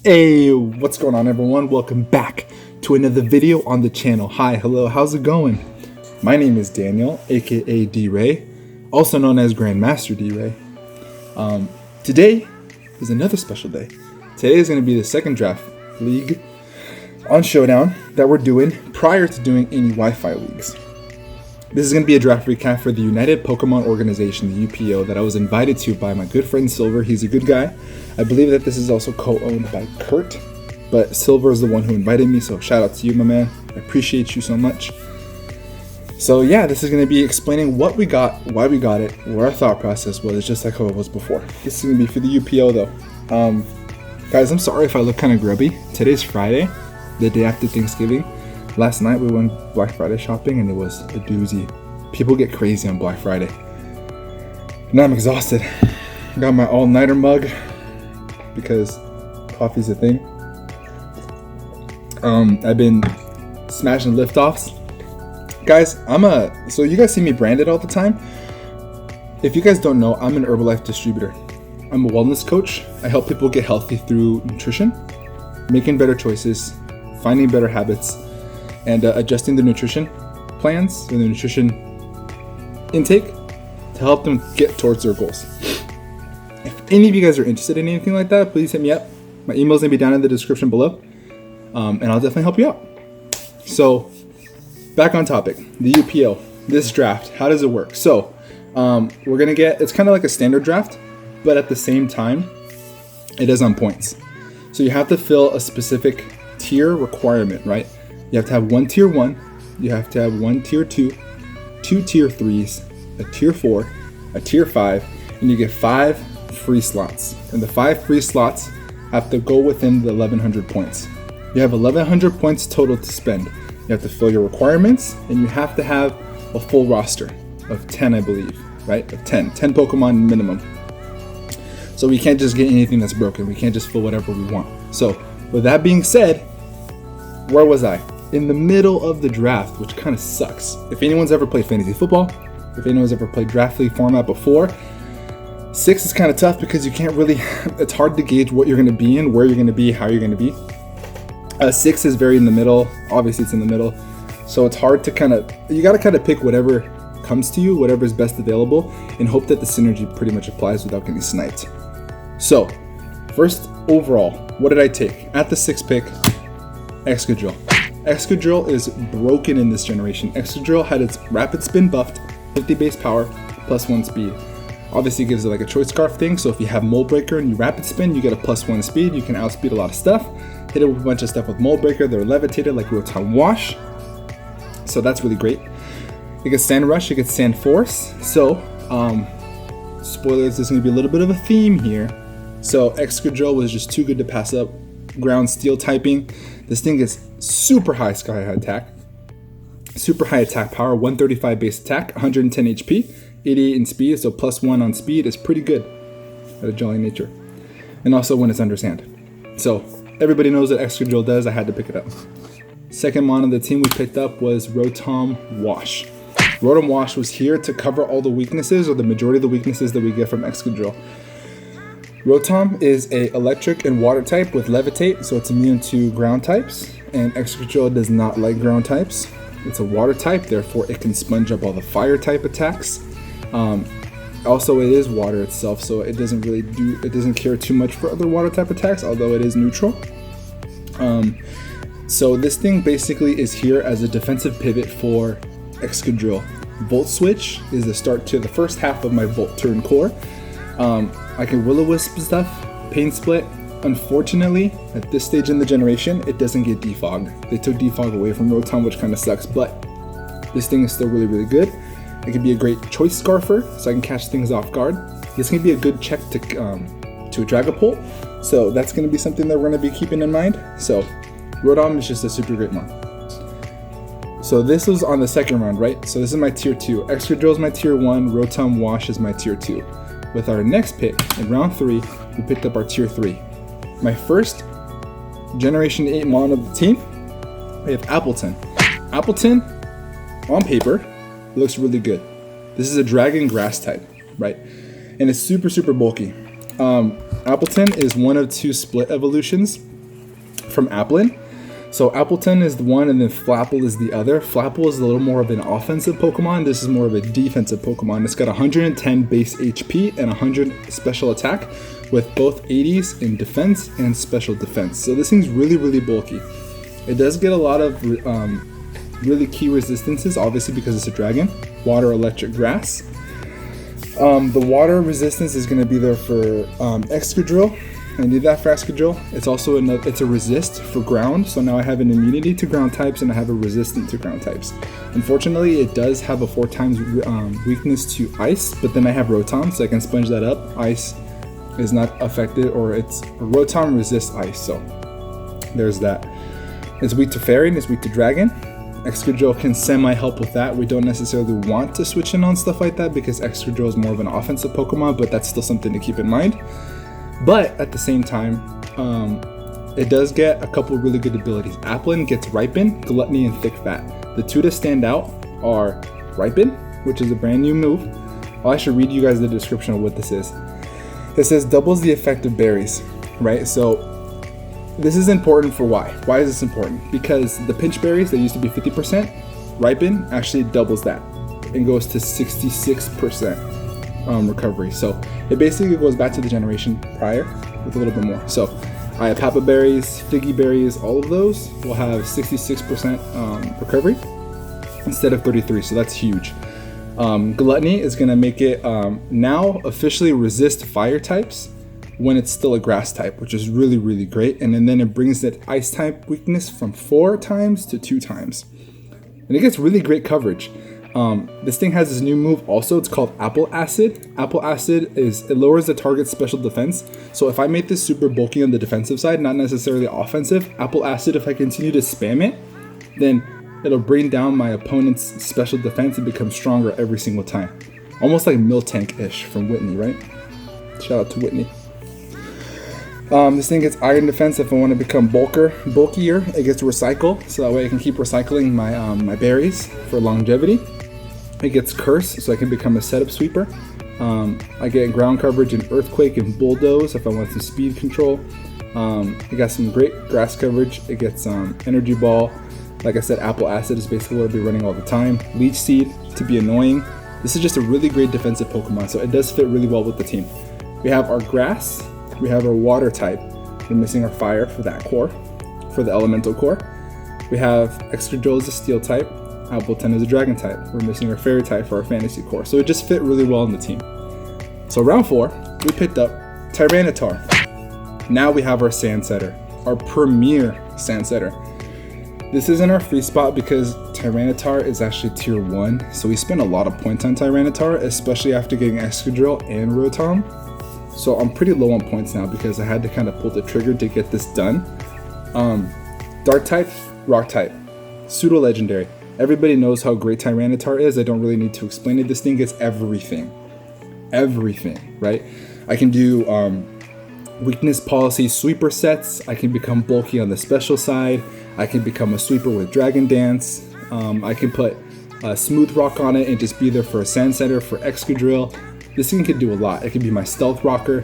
Hey, what's going on everyone? Welcome back to another video on the channel. Hi, hello, how's it going? My name is Daniel, aka d.rey, also known as Grandmaster d.rey. Today is another special day. Today is going to be the second draft league on Showdown that we're doing prior to doing any Wi-Fi leagues. This is going to be a draft recap for the United Pokemon Organization, the UPO, that I was invited to by my good friend Silver. He's a good guy. I believe that this is also co-owned by Kurt, but Silver is the one who invited me, so shout out to you, my man. I appreciate you so much. So yeah, this is going to be explaining what we got, why we got it, what our thought process was, just like how it was before. This is going to be for the UPO though. Guys, I'm sorry if I look kind of grubby. Today's Friday, the day after Thanksgiving. Last night we went Black Friday shopping and it was a doozy. People get crazy on Black Friday. Now I'm exhausted. Got my all-nighter mug because coffee's a thing. I've been smashing liftoffs. Guys, so you guys see me branded all the time. If you guys don't know, I'm an Herbalife distributor. I'm a wellness coach. I help people get healthy through nutrition, making better choices, finding better habits, and adjusting the nutrition plans and the nutrition intake to help them get towards their goals. If any of you guys are interested in anything like that, please hit me up. My email's gonna be down in the description below, and I'll definitely help you out. So, back on topic, the UPO, this draft, how does it work? So, we're gonna it's kind of like a standard draft, but at the same time, it is on points. So you have to fill a specific tier requirement, right? You have to have one tier 1, you have to have one tier 2, 2 tier 3s, a tier 4, a tier 5, and you get 5 free slots. And the 5 free slots have to go within the 1100 points. You have 1100 points total to spend. You have to fill your requirements, and you have to have a full roster of 10, I believe, right? Of 10 Pokemon minimum. So we can't just get anything that's broken. We can't just fill whatever we want. So with that being said, where was I? In the middle of the draft, which kind of sucks. If anyone's ever played fantasy football, if anyone's ever played draft league format before, 6 is kind of tough because you can't really, it's hard to gauge what you're going to be in, where you're going to be, how you're going to be. 6 is very in the middle. Obviously it's in the middle. So it's hard to you got to kind of pick whatever comes to you, whatever is best available, and hope that the synergy pretty much applies without getting sniped. So first overall, what did I take? At the 6th pick, Excadrill. Excadrill is broken in this generation. Excadrill had its rapid spin buffed, 50 base power, plus 1 speed. Obviously it gives it like a choice scarf thing, so if you have Mold Breaker and you rapid spin, you get a plus 1 speed. You can outspeed a lot of stuff. Hit it with a bunch of stuff with Mold Breaker. They're levitated like Rotom Wash, so that's really great. You get Sand Rush, you get Sand Force. So, spoilers, there's going to be a little bit of a theme here. So Excadrill was just too good to pass up. Ground Steel typing. This thing is super high sky high attack, super high attack power, 135 base attack, 110 HP, 88 in speed, so plus 1 on speed is pretty good at a jolly nature. And also when it's under sand. So everybody knows what Excadrill does, I had to pick it up. Second mon on the team we picked up was Rotom Wash. Rotom Wash was here to cover all the weaknesses, or the majority of the weaknesses that we get from Excadrill. Rotom is a electric and water type with levitate, so it's immune to ground types, and Excadrill does not like ground types. It's a water type, therefore it can sponge up all the fire type attacks. Also it is water itself, so it doesn't care too much for other water type attacks, although it is neutral. So this thing basically is here as a defensive pivot for Excadrill. Volt Switch is the start to the first half of my Volt Turn core. I can Will-O-Wisp stuff, Pain Split. Unfortunately, at this stage in the generation, it doesn't get Defog. They took Defog away from Rotom, which kind of sucks, but this thing is still really, really good. It can be a great choice scarfer, so I can catch things off guard. This can be a good check to a Dragapult, so that's going to be something that we're going to be keeping in mind. So Rotom is just a super great mon. So this was on the second round, right? So this is my tier 2. Excadrill is my tier 1, Rotom Wash is my tier 2. With our next pick, in round 3, we picked up our tier 3. My first Generation 8 mon of the team, we have Appleton. Appleton, on paper, looks really good. This is a Dragon Grass type, right? And it's super, super bulky. Appleton is one of 2 split evolutions. from Applin. So Appleton is the one, and then Flapple is the other. Flapple is a little more of an offensive Pokemon. This is more of a defensive Pokemon. It's got 110 base HP and 100 special attack, with both 80s in defense and special defense. So this thing's really, really bulky. It does get a lot of really key resistances, obviously because it's a dragon. Water, electric, grass. The water resistance is going to be there for Excadrill. I need that for Excadrill. It's also it's a resist for ground, so now I have an immunity to ground types and I have a resistant to ground types. Unfortunately, it does have a 4 times weakness to ice, but then I have Rotom, so I can sponge that up. Ice is not affected, or it's Rotom resists ice, so there's that. It's weak to fairy and it's weak to dragon. Excadrill can semi-help with that. We don't necessarily want to switch in on stuff like that because Excadrill is more of an offensive Pokemon, but that's still something to keep in mind. But at the same time, it does get a couple really good abilities. Applin gets Ripen, Gluttony, and Thick Fat. The 2 to stand out are Ripen, which is a brand new move. I should read you guys the description of what this is. It says doubles the effect of berries, right? So this is important for why? Why is this important? Because the pinch berries, they used to be 50%. Ripen actually doubles that and goes to 66%. Recovery. So it basically goes back to the generation prior with a little bit more. So I have Papa berries, Figgy berries, all of those will have 66% recovery instead of 33. So that's huge. Gluttony is going to make it now officially resist fire types when it's still a grass type, which is really, really great. And then it brings that ice type weakness from 4 times to 2 times. And it gets really great coverage. This thing has this new move also. It's called Apple Acid. Apple Acid it lowers the target's special defense. So if I make this super bulky on the defensive side, not necessarily offensive, Apple Acid, if I continue to spam it, then it'll bring down my opponent's special defense and become stronger every single time. Almost like Miltank-ish from Whitney, right? Shout out to Whitney. This thing gets Iron Defense if I want to become bulkier. It gets Recycle, so that way I can keep recycling my berries for longevity. It gets Curse, so I can become a setup sweeper. I get ground coverage in Earthquake and Bulldoze if I want some speed control. It got some great grass coverage. It gets Energy Ball. Like I said, Apple Acid is basically what I'll be running all the time. Leech Seed to be annoying. This is just a really great defensive Pokemon, so it does fit really well with the team. We have our grass. We have our water type. We're missing our fire for that core, for the elemental core. We have Excadrill as a steel type. Appleton is a dragon type. We're missing our fairy type for our fantasy core. So it just fit really well in the team. So round 4, we picked up Tyranitar. Now we have our Sand Setter, our premier Sand Setter. This isn't our free spot because Tyranitar is actually tier 1. So we spent a lot of points on Tyranitar, especially after getting Excadrill and Rotom. So I'm pretty low on points now because I had to kind of pull the trigger to get this done. Dark type, rock type, pseudo legendary. Everybody knows how great Tyranitar is. I don't really need to explain it. This thing gets everything. Everything, right? I can do weakness policy sweeper sets. I can become bulky on the special side. I can become a sweeper with Dragon Dance. I can put Smooth Rock on it and just be there for a Sand Setter for Excadrill. This thing can do a lot. It can be my Stealth Rocker.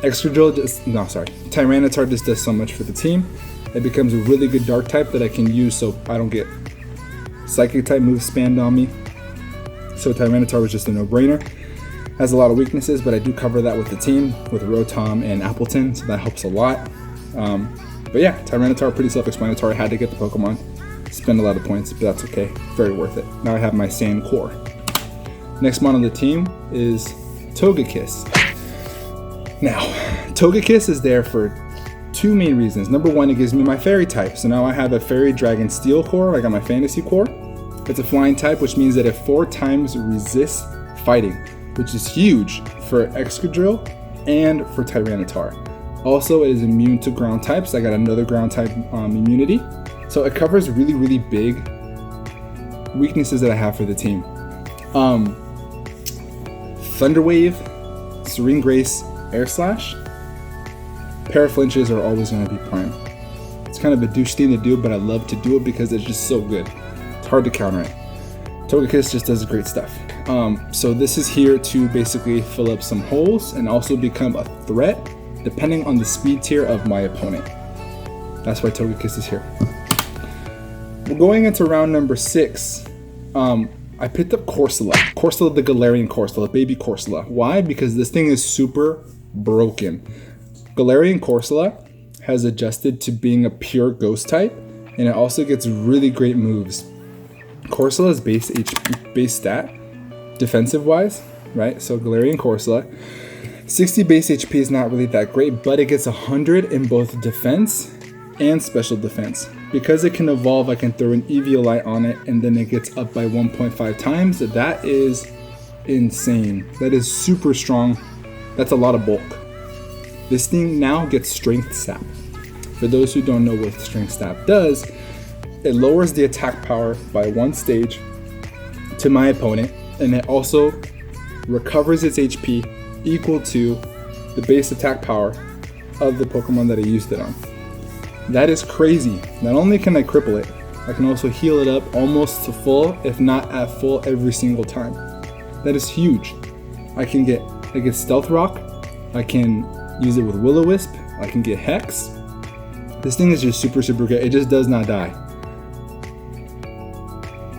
Tyranitar just does so much for the team. It becomes a really good Dark type that I can use so I don't get Psychic type moves spammed on me. So Tyranitar was just a no-brainer. Has a lot of weaknesses, but I do cover that with the team, with Rotom and Appleton, so that helps a lot. But yeah, Tyranitar, pretty self-explanatory. I had to get the Pokemon. Spend a lot of points, but that's okay. Very worth it. Now I have my Sand Core. Next mon on the team is Togekiss. Now, Togekiss is there for 2 main reasons. Number 1, it gives me my Fairy type. So now I have a Fairy Dragon Steel core. I got my Fantasy core. It's a flying type, which means that it 4 times resists fighting, which is huge for Excadrill and for Tyranitar. Also, it is immune to ground types. I got another ground type immunity. So it covers really, really big weaknesses that I have for the team. Thunder Wave, Serene Grace, Air Slash. Paraflinches are always going to be prime. It's kind of a douche thing to do, but I love to do it because it's just so good. It's hard to counter it. Togekiss just does great stuff. So this is here to basically fill up some holes and also become a threat depending on the speed tier of my opponent. That's why Togekiss is here. We're going into round number 6. I picked up Corsola, the Galarian Corsola, baby Corsola. Why? Because this thing is super broken. Galarian Corsola has adjusted to being a pure ghost type, and it also gets really great moves. Corsola's base stat, defensive wise, right? So Galarian Corsola, 60 base HP is not really that great, but it gets 100 in both defense and special defense. Because it can evolve, I can throw an Eviolite on it, and then it gets up by 1.5 times. That is insane. That is super strong. That's a lot of bulk. This thing now gets Strength Sap. For those who don't know what Strength Sap does, it lowers the attack power by 1 stage to my opponent, and it also recovers its HP equal to the base attack power of the Pokemon that I used it on. That is crazy. Not only can I cripple it, I can also heal it up almost to full, if not at full, every single time. That is huge. I get Stealth Rock, I can use it with Will-O-Wisp, I can get Hex. This thing is just super good. It just does not die.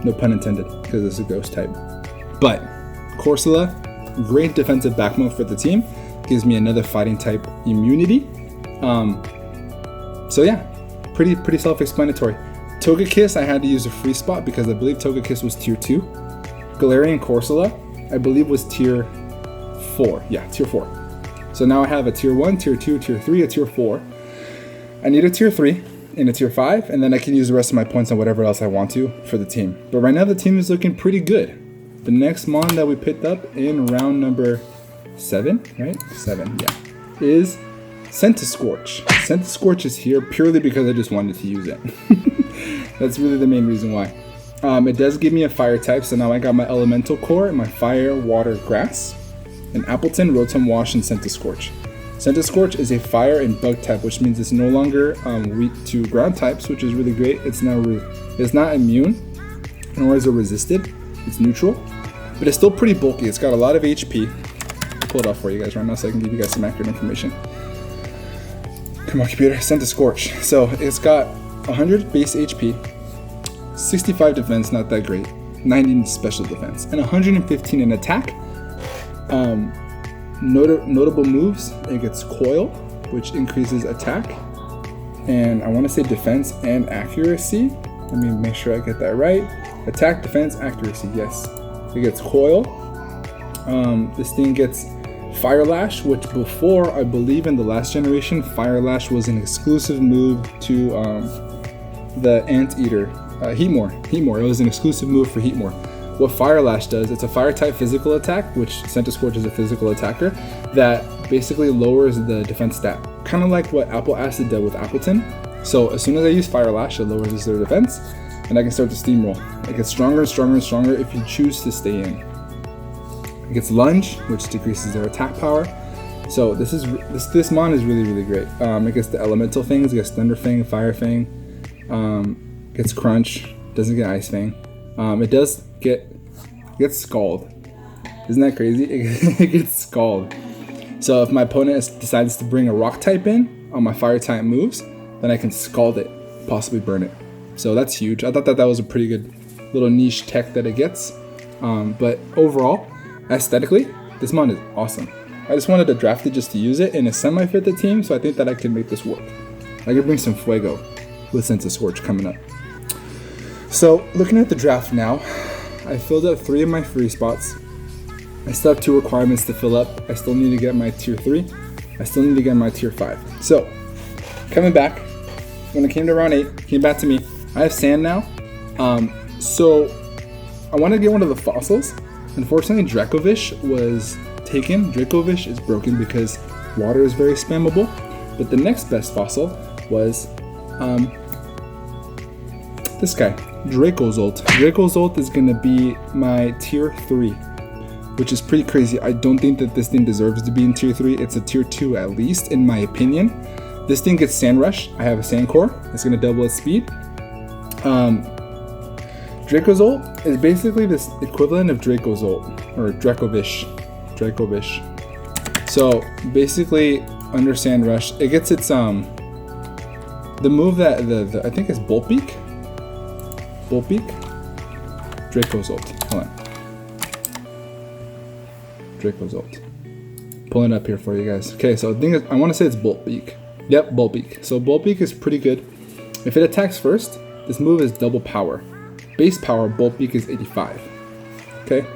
No pun intended, because it's a ghost type. But Corsola, great defensive backbone for the team. Gives me another fighting type immunity. So yeah, pretty self-explanatory. Togekiss, I had to use a free spot because I believe Togekiss was tier 2. Galarian Corsola, I believe was tier 4. Yeah, tier 4. So now I have a tier 1, tier 2, tier 3, a tier 4. I need a tier 3 and a tier 5, and then I can use the rest of my points on whatever else I want to for the team. But right now the team is looking pretty good. The next mon that we picked up in round number 7, right? 7, yeah, is Scorch. Scorch is here purely because I just wanted to use it. That's really the main reason why. It does give me a fire type, so now I got my elemental core and my fire, water, grass, and Appleton, Rotom Wash, and Scorch. Scorch is a fire and bug type, which means it's no longer weak to ground types, which is really great. It's not immune, nor is it resisted. It's neutral, but it's still pretty bulky. It's got a lot of HP. I'll pull it off for you guys right now so I can give you guys some accurate information. Come on, computer, Scorch. So it's got 100 base HP, 65 defense, not that great, 90 special defense, and 115 in attack. Notable moves, it gets Coil, which increases attack, and I want to say defense and accuracy. Let me make sure I get that right. Attack, defense, accuracy, yes. It gets Coil. This thing gets Fire Lash, which before, I believe in the last generation, Fire Lash was an exclusive move to the Anteater, Heatmore. It was an exclusive move for Heatmore. What Fire Lash does, it's a fire type physical attack, which Scorch is a physical attacker, that basically lowers the defense stat. Kind of like what Apple Acid did with Appleton. So as soon as I use Fire Lash, it lowers their defense, and I can start to steamroll. It gets stronger and stronger and stronger if you choose to stay in. It gets Lunge, which decreases their attack power. So this mon is really great. It gets the elemental things, it gets Thunder Fang, Fire Fang, gets Crunch, doesn't get Ice Fang. It does gets Scald. Isn't that crazy? It gets Scald. So if my opponent decides to bring a rock type in on my fire type moves, then I can Scald it, possibly burn it. So that's huge. I thought that was a pretty good little niche tech that it gets. But overall, aesthetically, this mon is awesome. I just wanted to draft it just to use it, and it's semi-fit the team, so I think that I can make this work. I could bring some Fuego with Scorch coming up. So looking at the draft now, I filled up 3 of my free spots. I still have 2 requirements to fill up. I still need to get my tier 3. I still need to get my tier 5. So coming back, when it came to round 8, it came back to me. I have Sand now. So I wanted to get one of the fossils. Unfortunately, Dracovish was taken. Dracovish is broken because water is very spammable. But the next best fossil was this guy, Dracozolt. Dracozolt is going to be my tier 3, which is pretty crazy. I don't think that this thing deserves to be in tier 3. It's a tier 2 at least, in my opinion. This thing gets Sand Rush. I have a Sand Core. It's going to double its speed. Dracozolt is basically this equivalent of Dracozolt, or Dracovish. So basically, under Sand Rush, it gets its The move that I think is Bolt Beak. Draco's ult. Hold on. Draco's ult. Pulling it up here for you guys. Okay, so I want to say it's Bolt Beak. Yep, Bolt Beak. So Bolt Beak is pretty good. If it attacks first, this move is double power. Base power, Bolt Beak is 85. Okay,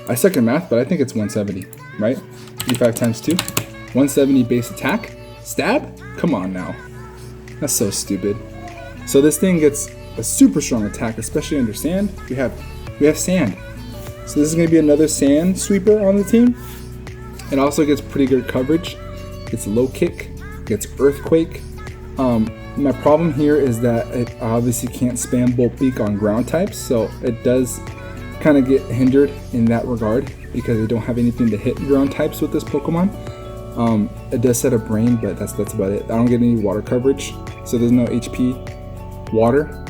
I suck at math, but I think it's 170, right? 85 times 2. 170 base attack. Stab? Come on now. That's so stupid. So this thing gets a super strong attack, especially under sand. We have sand. So this is going to be another sand sweeper on the team. It also gets pretty good coverage. Gets low kick. Gets earthquake. My problem here is that it obviously can't spam Bolt Beak on ground types, so it does kind of get hindered in that regard because I don't have anything to hit ground types with this Pokemon. It does set a brain, but that's about it. I don't get any water coverage, so there's no HP water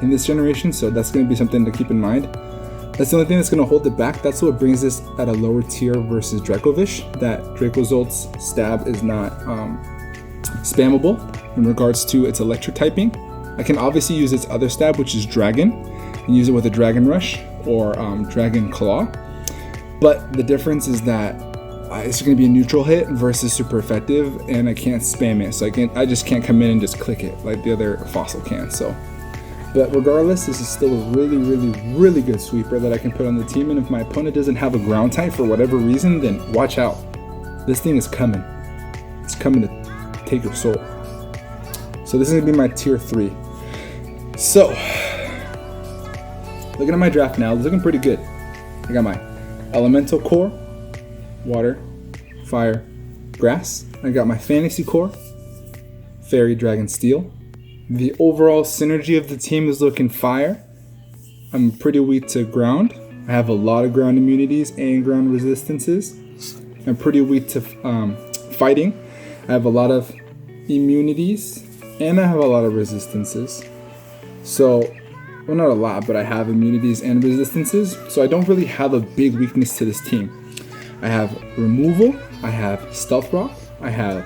in this generation, so that's going to be something to keep in mind. That's the only thing that's going to hold it back. That's what brings this at a lower tier versus Dracovish, that Dracozolt's stab is not spammable in regards to its electric typing. I can obviously use its other stab, which is Dragon, and use it with a Dragon Rush or Dragon Claw, but the difference is that it's going to be a neutral hit versus super effective, and I can't spam it, so I just can't come in and just click it like the other fossil can. So, but regardless, this is still a really good sweeper that I can put on the team, and if my opponent doesn't have a ground type for whatever reason, then watch out. This thing is coming. It's coming to take your soul. So this is going to be my tier 3. So, looking at my draft now, it's looking pretty good. I got my Elemental Core, Water, Fire, Grass. I got my Fantasy Core, Fairy, Dragon, Steel. The overall synergy of the team is looking fire. I'm pretty weak to ground. I have a lot of ground immunities and ground resistances. I'm pretty weak to fighting. I have a lot of immunities and I have a lot of resistances. So, well, not a lot, but I have immunities and resistances. So I don't really have a big weakness to this team. I have removal, I have stealth rock, I have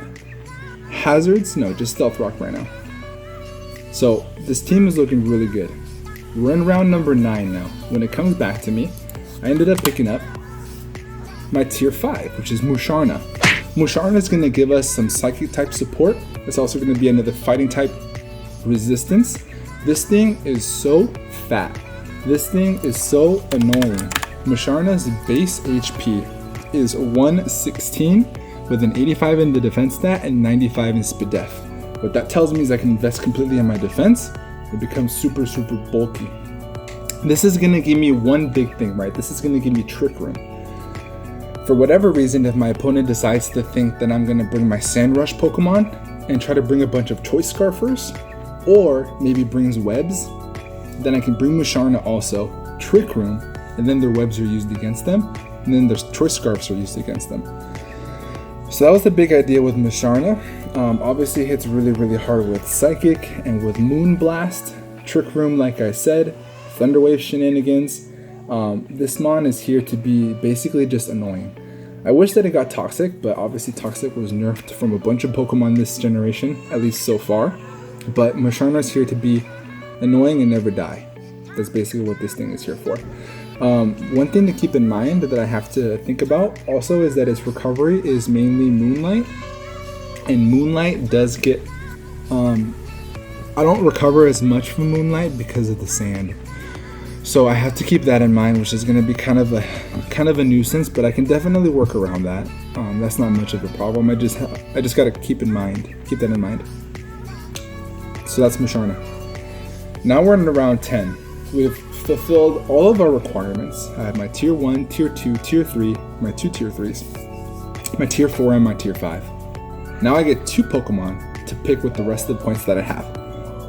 hazards, no, just stealth rock right now. So this team is looking really good. We're in round number 9 now. When it comes back to me, I ended up picking up my tier 5, which is Musharna. Musharna is going to give us some psychic type support. It's also going to be another fighting type resistance. This thing is so fat. This thing is so annoying. Musharna's base HP is 116 with an 85 in the defense stat and 95 in speed def. What that tells me is I can invest completely in my defense. It becomes super bulky. This is going to give me one big thing, right? This is going to give me Trick Room. For whatever reason, if my opponent decides to think that I'm going to bring my Sand Rush Pokemon and try to bring a bunch of Choice Scarfers, or maybe brings webs, then I can bring Musharna also, Trick Room, and then their webs are used against them, and then their Choice Scarfs are used against them. So that was the big idea with Musharna. Obviously hits really hard with Psychic and with Moon Blast. Trick Room, like I said, Thunderwave shenanigans. This mon is here to be basically just annoying. I wish that it got Toxic, but obviously Toxic was nerfed from a bunch of Pokemon this generation, at least so far. But Musharna is here to be annoying and never die. That's basically what this thing is here for. One thing to keep in mind that I have to think about also is that its recovery is mainly Moonlight. And Moonlight does get... I don't recover as much from Moonlight because of the sand. So I have to keep that in mind, which is going to be kind of a nuisance, but I can definitely work around that. That's not much of a problem. I just got to keep that in mind. So that's Musharna. Now we're in round 10. We've fulfilled all of our requirements. I have my tier 1, tier 2, tier 3, my 2 tier 3s, my tier 4, and my tier 5. Now I get 2 Pokemon to pick with the rest of the points that I have.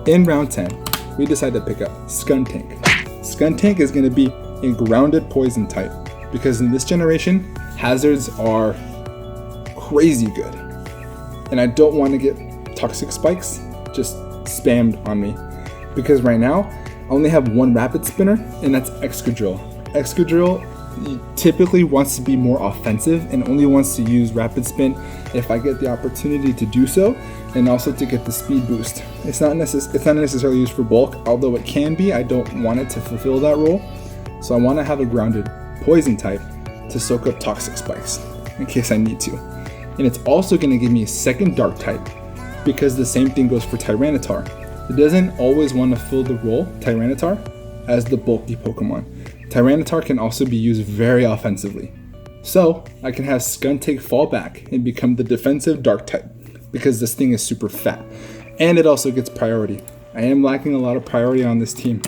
In round 10, we decide to pick up Skuntank. Skuntank is going to be a grounded poison type because in this generation, hazards are crazy good. And I don't want to get Toxic Spikes just spammed on me because right now I only have one Rapid Spinner and that's Excadrill. Excadrill typically wants to be more offensive and only wants to use rapid spin if I get the opportunity to do so, and also to get the speed boost. It's not necessarily used for bulk, although it can be. I don't want it to fulfill that role, so I want to have a grounded poison type to soak up toxic spikes in case I need to. And it's also going to give me a second dark type, because the same thing goes for Tyranitar. It doesn't always want to fill the role, Tyranitar, as the bulky Pokemon. Tyranitar can also be used very offensively. So I can have Skuntank fall back and become the defensive dark type, because this thing is super fat. And it also gets priority. I am lacking a lot of priority on this team.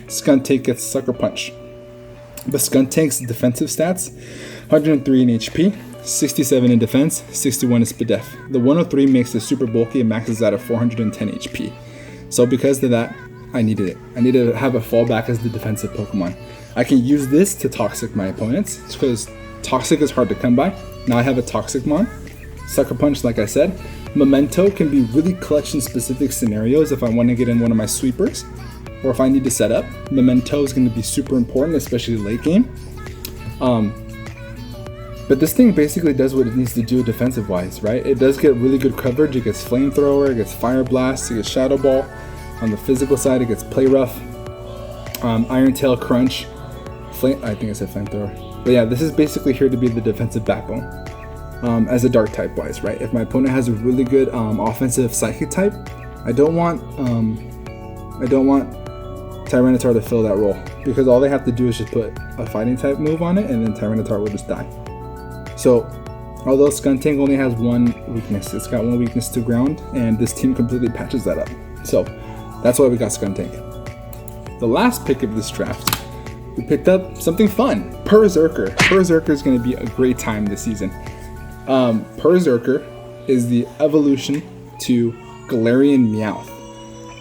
Skuntank gets Sucker Punch. But Skuntank's defensive stats, 103 in HP, 67 in defense, 61 in speed def. The 103 makes it super bulky and maxes out at 410 HP. So because of that, I needed it. I needed to have a fallback as the defensive Pokemon. I can use this to Toxic my opponents, because Toxic is hard to come by. Now I have a Toxic Mon. Sucker Punch, like I said. Memento can be really clutch in specific scenarios if I want to get in one of my sweepers, or if I need to set up. Memento is going to be super important, especially late game. But this thing basically does what it needs to do defensive wise, right? It does get really good coverage. It gets Flamethrower, it gets Fire Blast, it gets Shadow Ball. On the physical side, it gets Play Rough, Iron Tail, Crunch, I think I said Flamethrower. But yeah, this is basically here to be the defensive backbone as a dark type wise, right? If my opponent has a really good offensive Psychic type, I don't want Tyranitar to fill that role, because all they have to do is just put a fighting type move on it, and then Tyranitar will just die. So, although Skuntank only has one weakness, it's got one weakness to ground, and this team completely patches that up. So, that's why we got Skuntank. The last pick of this draft, we picked up something fun, Berserker. Berserker is going to be a great time this season. Berserker is the evolution to Galarian Meowth.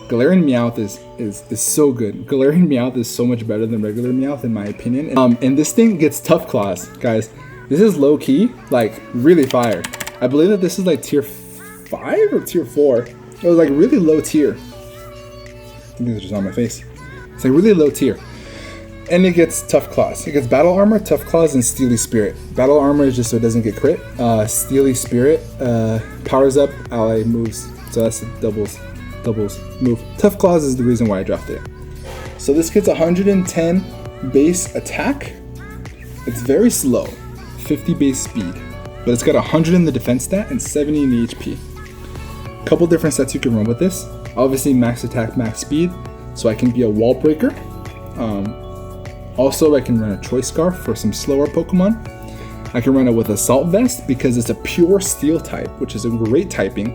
Galarian Meowth is so good. Galarian Meowth is so much better than regular Meowth in my opinion. And this thing gets Tough Claws, guys. This is low key, like really fire. I believe that this is like tier 5 or tier 4. It was like really low tier. I think these are just on my face. It's like really low tier. And it gets Tough Claws. It gets Battle Armor, Tough Claws, and Steely Spirit. Battle Armor is just so it doesn't get crit. Steely Spirit powers up ally moves. So that's a doubles move. Tough Claws is the reason why I drafted it. So this gets 110 base attack. It's very slow. 50 base speed, but it's got 100 in the defense stat and 70 in the HP. Couple different sets you can run with this. Obviously max attack, max speed, so I can be a wall breaker. Also I can run a Choice Scarf for some slower Pokemon. I can run it with Assault Vest because it's a pure steel type, which is a great typing.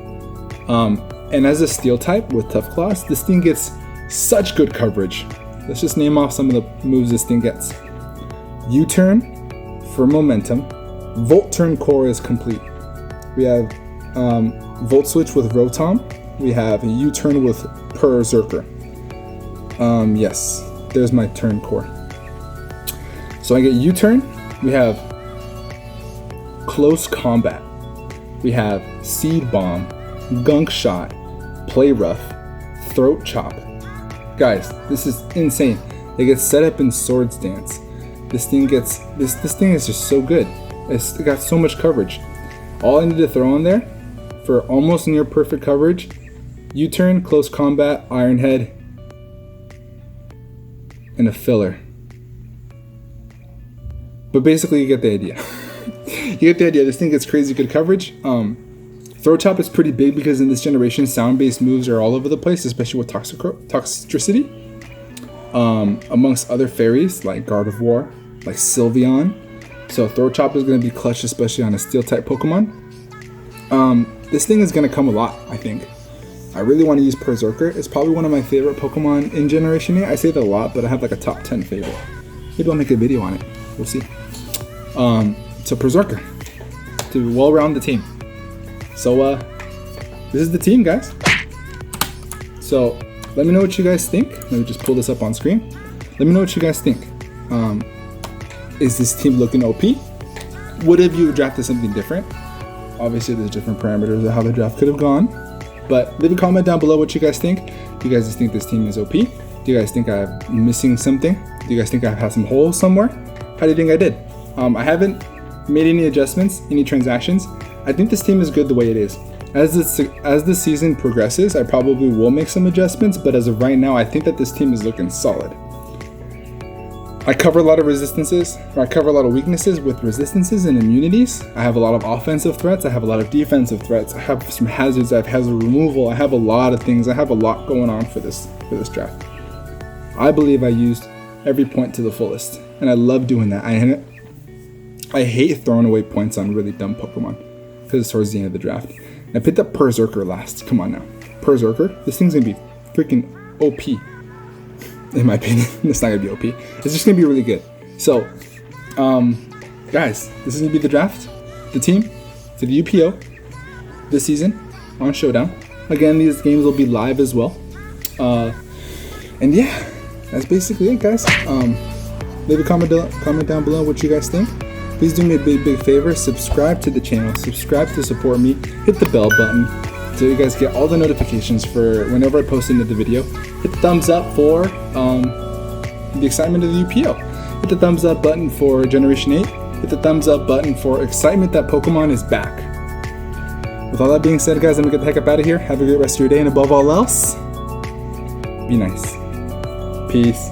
And as a steel type with Tough Claws, this thing gets such good coverage. Let's just name off some of the moves this thing gets. U-turn for momentum. Volt Turn Core is complete. We have Volt Switch with Rotom. We have U-turn with Berserker. Yes, there's my turn core. So I get U-turn. We have Close Combat. We have Seed Bomb, Gunk Shot, Play Rough, Throat Chop. Guys, this is insane. It gets set up in Swords Dance. This thing gets this thing is just so good. It's got so much coverage. All I need to throw in there for almost near perfect coverage: U-turn, Close Combat, Iron Head, and a filler. But basically, you get the idea. You get the idea. This thing gets crazy good coverage. Throat Chop is pretty big because in this generation, sound-based moves are all over the place, especially with Toxicity. Amongst other fairies like Gardevoir, like Sylveon. So Throat Chop is going to be clutch, especially on a Steel-type Pokemon. This thing is going to come a lot, I think. I really want to use Berserker. It's probably one of my favorite Pokemon in Generation 8. I say that a lot, but I have like a top 10 favorite. Maybe I'll make a video on it. We'll see. So Berserker to well-round the team. So this is the team, guys. So let me know what you guys think. Let me just pull this up on screen. Let me know what you guys think. Is this team looking OP? Would have you drafted something different? Obviously, there's different parameters of how the draft could have gone. But leave a comment down below what you guys think. Do you guys just think this team is OP? Do you guys think I'm missing something? Do you guys think I have some holes somewhere? How do you think I did? I haven't made any adjustments, any transactions. I think this team is good the way it is. As the season progresses, I probably will make some adjustments, but as of right now, I think that this team is looking solid. I cover a lot of resistances, or I cover a lot of weaknesses with resistances and immunities. I have a lot of offensive threats, I have a lot of defensive threats, I have some hazards, I have hazard removal, I have a lot of things, I have a lot going on for this draft. I believe I used every point to the fullest, and I love doing that. I hate throwing away points on really dumb Pokemon, because it's towards the end of the draft. I picked up Berserker last. Come on now. Berserker? This thing's gonna be freaking OP. In my opinion. It's not gonna be OP. It's just gonna be really good. So, guys, this is gonna be the draft, the team, to the UPO this season on Showdown. Again, these games will be live as well. And yeah, that's basically it, guys. Leave a comment down below what you guys think. Please do me a big favor, subscribe to the channel, subscribe to support me, hit the bell button so you guys get all the notifications for whenever I post another video. Hit the thumbs up for the excitement of the UPO. Hit the thumbs up button for Generation 8. Hit the thumbs up button for excitement that Pokemon is back. With all that being said, guys, I'm gonna get the heck up out of here. Have a great rest of your day, and above all else, be nice. Peace.